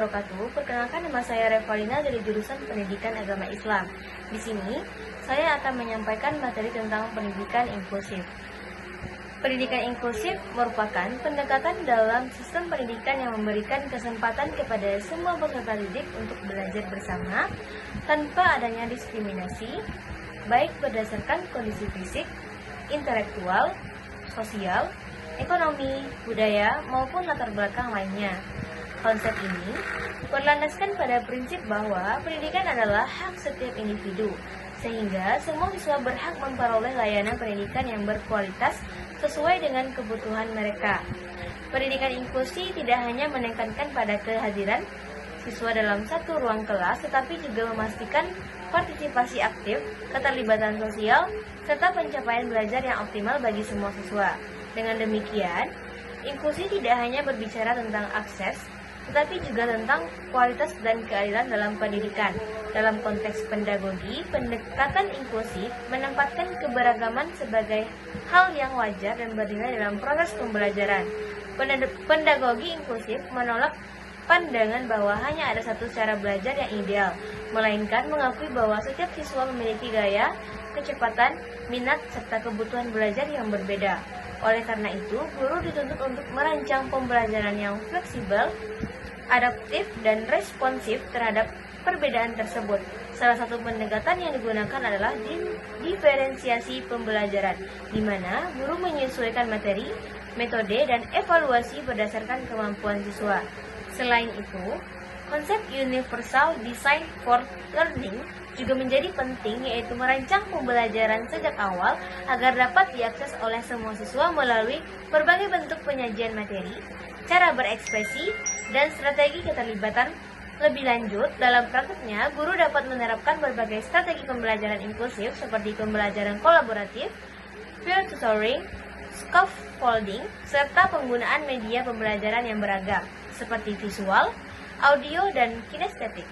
wabarakatuh. Perkenalkan, nama saya Revalina dari jurusan Pendidikan Agama Islam. Di sini, saya akan menyampaikan materi tentang pendidikan inklusif. Pendidikan inklusif merupakan pendekatan dalam sistem pendidikan yang memberikan kesempatan kepada semua peserta didik untuk belajar bersama tanpa adanya diskriminasi, baik berdasarkan kondisi fisik, intelektual, sosial, ekonomi, budaya, maupun latar belakang lainnya. Konsep ini berlandaskan pada prinsip bahwa pendidikan adalah hak setiap individu, sehingga semua siswa berhak memperoleh layanan pendidikan yang berkualitas sesuai dengan kebutuhan mereka. Pendidikan inklusi tidak hanya menekankan pada kehadiran siswa dalam satu ruang kelas, tetapi juga memastikan partisipasi aktif, keterlibatan sosial, serta pencapaian belajar yang optimal bagi semua siswa. Dengan demikian, inklusi tidak hanya berbicara tentang akses, tetapi juga tentang kualitas dan keadilan dalam pendidikan. Dalam konteks pedagogi, pendekatan inklusif menempatkan keberagaman sebagai hal yang wajar dan bernilai dalam proses pembelajaran. Pedagogi inklusif menolak pandangan bahwa hanya ada satu cara belajar yang ideal, melainkan mengakui bahwa setiap siswa memiliki gaya, kecepatan, minat, serta kebutuhan belajar yang berbeda. Oleh karena itu, guru dituntut untuk merancang pembelajaran yang fleksibel, adaptif, dan responsif terhadap perbedaan tersebut. Salah satu pendekatan yang digunakan adalah diferensiasi pembelajaran, di mana guru menyesuaikan materi, metode, dan evaluasi berdasarkan kemampuan siswa. Selain itu, konsep Universal Design for Learning juga menjadi penting, yaitu merancang pembelajaran sejak awal agar dapat diakses oleh semua siswa melalui berbagai bentuk penyajian materi, cara berekspresi, dan strategi keterlibatan. Lebih lanjut, dalam prakteknya, guru dapat menerapkan berbagai strategi pembelajaran inklusif seperti pembelajaran kolaboratif, peer tutoring, scaffolding, serta penggunaan media pembelajaran yang beragam, seperti visual, audio, dan kinestetik.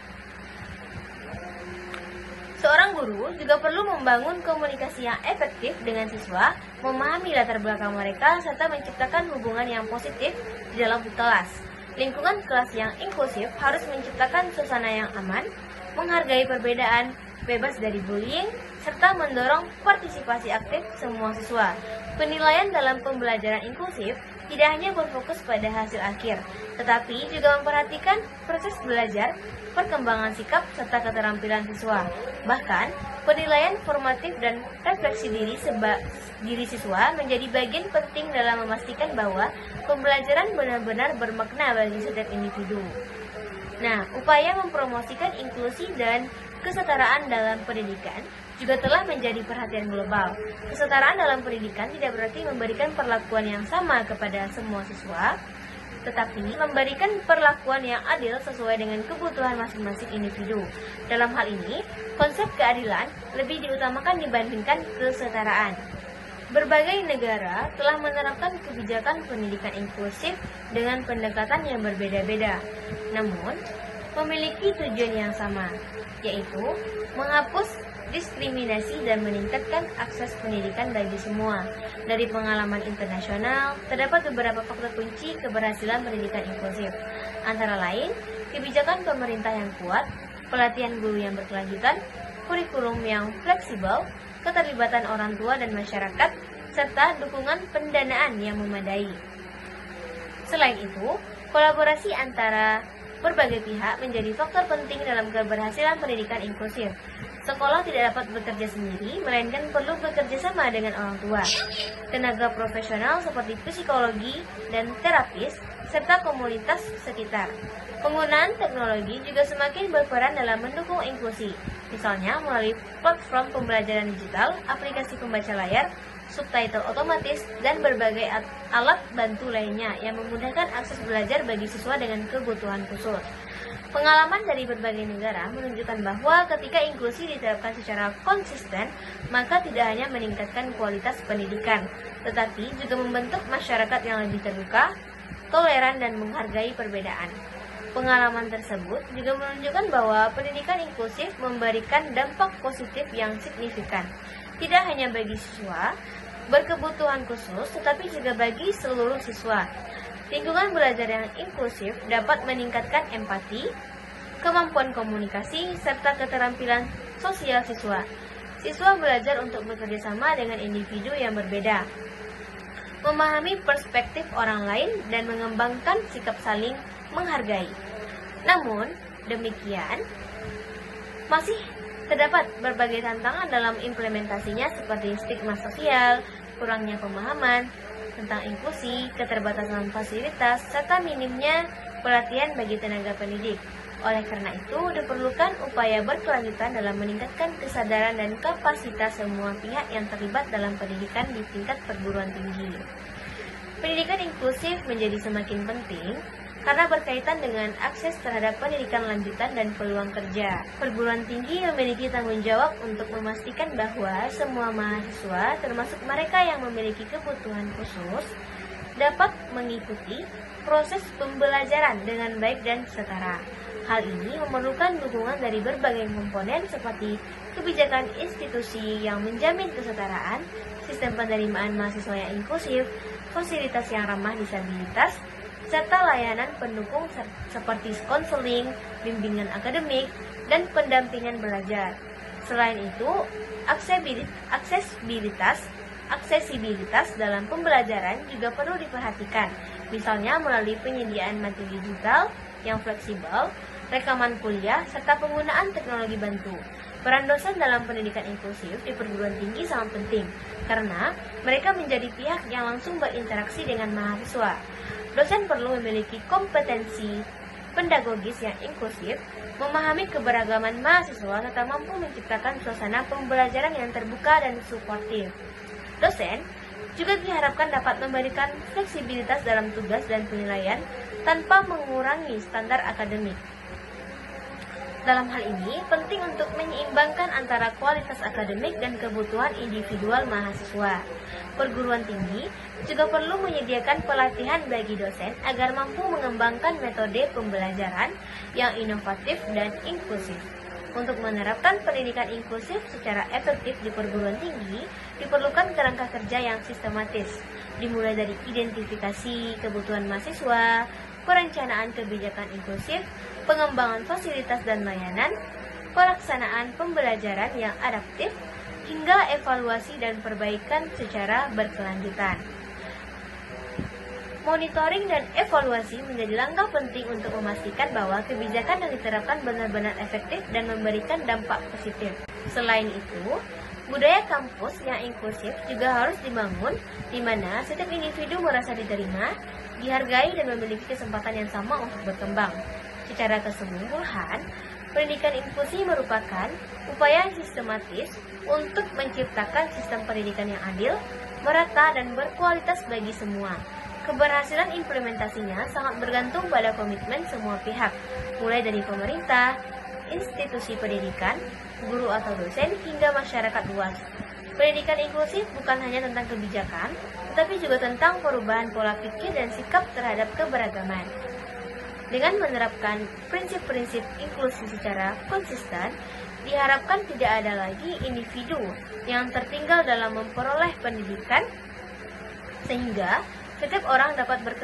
Seorang guru juga perlu membangun komunikasi yang efektif dengan siswa, memahami latar belakang mereka, serta menciptakan hubungan yang positif di dalam kelas. Lingkungan kelas yang inklusif harus menciptakan suasana yang aman, menghargai perbedaan, bebas dari bullying, serta mendorong partisipasi aktif semua siswa. Penilaian dalam pembelajaran inklusif tidak hanya berfokus pada hasil akhir, tetapi juga memperhatikan proses belajar, perkembangan sikap, serta keterampilan siswa. Bahkan, penilaian formatif dan refleksi diri siswa menjadi bagian penting dalam memastikan bahwa pembelajaran benar-benar bermakna bagi setiap individu. Nah, upaya mempromosikan inklusi dan kesetaraan dalam pendidikan juga telah menjadi perhatian global. Kesetaraan dalam pendidikan tidak berarti memberikan perlakuan yang sama kepada semua siswa, tetapi memberikan perlakuan yang adil sesuai dengan kebutuhan masing-masing individu. Dalam hal ini, konsep keadilan lebih diutamakan dibandingkan kesetaraan. Berbagai negara telah menerapkan kebijakan pendidikan inklusif dengan pendekatan yang berbeda-beda, namun memiliki tujuan yang sama, yaitu menghapus diskriminasi dan meningkatkan akses pendidikan bagi semua. Dari pengalaman internasional, terdapat beberapa faktor kunci keberhasilan pendidikan inklusif, antara lain kebijakan pemerintah yang kuat, pelatihan guru yang berkelanjutan, kurikulum yang fleksibel, keterlibatan orang tua dan masyarakat, serta dukungan pendanaan yang memadai. Selain itu, kolaborasi antara berbagai pihak menjadi faktor penting dalam keberhasilan pendidikan inklusif. Sekolah tidak dapat bekerja sendiri, melainkan perlu bekerja sama dengan orang tua, tenaga profesional seperti psikologi dan terapis, serta komunitas sekitar. Penggunaan teknologi juga semakin berperan dalam mendukung inklusi, misalnya melalui platform pembelajaran digital, aplikasi pembaca layar, subtitle otomatis, dan berbagai alat bantu lainnya yang memudahkan akses belajar bagi siswa dengan kebutuhan khusus. Pengalaman dari berbagai negara menunjukkan bahwa ketika inklusi diterapkan secara konsisten, maka tidak hanya meningkatkan kualitas pendidikan, tetapi juga membentuk masyarakat yang lebih terbuka, toleran, dan menghargai perbedaan. Pengalaman tersebut juga menunjukkan bahwa pendidikan inklusif memberikan dampak positif yang signifikan, tidak hanya bagi siswa berkebutuhan khusus, tetapi juga bagi seluruh siswa. Lingkungan belajar yang inklusif dapat meningkatkan empati, kemampuan komunikasi, serta keterampilan sosial siswa. Siswa belajar untuk bekerja sama dengan individu yang berbeda, memahami perspektif orang lain, dan mengembangkan sikap saling menghargai. Namun, demikian, masih terdapat berbagai tantangan dalam implementasinya seperti stigma sosial, kurangnya pemahaman tentang inklusi, keterbatasan fasilitas, serta minimnya pelatihan bagi tenaga pendidik. Oleh karena itu, diperlukan upaya berkelanjutan dalam meningkatkan kesadaran dan kapasitas semua pihak yang terlibat dalam pendidikan di tingkat perguruan tinggi. Pendidikan inklusif menjadi semakin penting karena berkaitan dengan akses terhadap pendidikan lanjutan dan peluang kerja. Perguruan tinggi memiliki tanggung jawab untuk memastikan bahwa semua mahasiswa, termasuk mereka yang memiliki kebutuhan khusus, dapat mengikuti proses pembelajaran dengan baik dan setara. Hal ini memerlukan dukungan dari berbagai komponen seperti kebijakan institusi yang menjamin kesetaraan, sistem penerimaan mahasiswa yang inklusif, fasilitas yang ramah disabilitas, serta layanan pendukung seperti konseling, bimbingan akademik, dan pendampingan belajar. Selain itu, aksesibilitas dalam pembelajaran juga perlu diperhatikan, misalnya melalui penyediaan materi digital yang fleksibel, rekaman kuliah, serta penggunaan teknologi bantu. Peran dosen dalam pendidikan inklusif di perguruan tinggi sangat penting, karena mereka menjadi pihak yang langsung berinteraksi dengan mahasiswa. Dosen perlu memiliki kompetensi pedagogis yang inklusif, memahami keberagaman mahasiswa, serta mampu menciptakan suasana pembelajaran yang terbuka dan suportif. Dosen juga diharapkan dapat memberikan fleksibilitas dalam tugas dan penilaian tanpa mengurangi standar akademik. Dalam hal ini, penting untuk menyeimbangkan antara kualitas akademik dan kebutuhan individual mahasiswa. Perguruan tinggi juga perlu menyediakan pelatihan bagi dosen agar mampu mengembangkan metode pembelajaran yang inovatif dan inklusif. Untuk menerapkan pendidikan inklusif secara efektif di perguruan tinggi, diperlukan kerangka kerja yang sistematis, dimulai dari identifikasi kebutuhan mahasiswa, perencanaan kebijakan inklusif, pengembangan fasilitas dan layanan, pelaksanaan pembelajaran yang adaptif, hingga evaluasi dan perbaikan secara berkelanjutan. Monitoring dan evaluasi menjadi langkah penting untuk memastikan bahwa kebijakan yang diterapkan benar-benar efektif dan memberikan dampak positif. Selain itu, budaya kampus yang inklusif juga harus dibangun, di mana setiap individu merasa diterima, dihargai, dan memiliki kesempatan yang sama untuk berkembang. Secara keseluruhan, pendidikan inklusi merupakan upaya sistematis untuk menciptakan sistem pendidikan yang adil, merata, dan berkualitas bagi semua. Keberhasilan implementasinya sangat bergantung pada komitmen semua pihak, mulai dari pemerintah, institusi pendidikan, guru atau dosen, hingga masyarakat luas. Pendidikan inklusif bukan hanya tentang kebijakan, tetapi juga tentang perubahan pola pikir dan sikap terhadap keberagaman. Dengan menerapkan prinsip-prinsip inklusi secara konsisten, diharapkan tidak ada lagi individu yang tertinggal dalam memperoleh pendidikan, sehingga setiap orang dapat berkembang